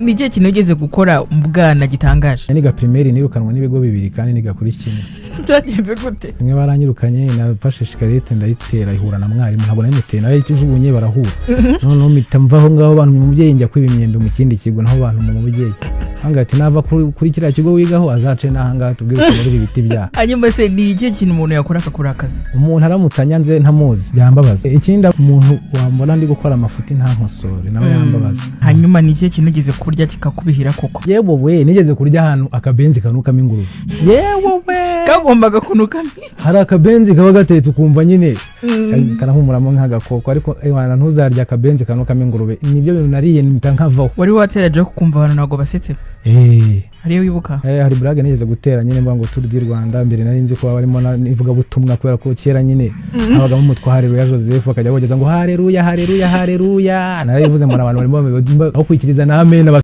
ni cyo kintu ugeze gukora mu bwana gitangaje? Niga primaire nirukanwa n'ibigo bibiri kandi niga kuri kimwe. Byagenze gute? Mwe baranyirukanye nafashe shikarete ndayitera ihura na mwarimu ntabwo namuteye nayo ikijugunye barahura. None mitamvaho ngaho abantu mu mubyeyi njya kwiba imyembe mu kindi kigo naho abantu mu mubyeyi. Hanga ati nava kuri kiriya kigo wigaho azace nahanga tubwire ko muri ibiti bya. Hanyuma se ni iki kintu umuntu yakora akakora akazi? Umuntu aramutse anyanze ntamuzi yambabaza. Ikindi umuntu wambona ndi gukora amafuti nta nkosore nawe yambabaza. Hanyuma ni iki kintu ugeze kurya kikakubihira koko? Yewe we nigeze kurya ahantu akabenzi kanukamo ingurube. Yewe we kagombaga kunukamo iki? Hari akabenzi kaba gatetse ukumva nyine kanahumuramo nk'agakoko ariko ewana ntuzarya akabenzi kanukamo ingurube. Nibyo bintu nariye nimita nkavaho. Wari wateraje kumva abantu nago basetse? Hariyo wibuka? Hari brage nigeze gutera nyine mbango Tour du Rwanda mbere nari nzi ko barimo nivuga butumwa kubera ko kera nyine abagamo mutwa Haleluya Joseph akajya bageza ngo haleluya haleluya haleluya narayivuze mu abantu barimo aho kwikiriza na amen.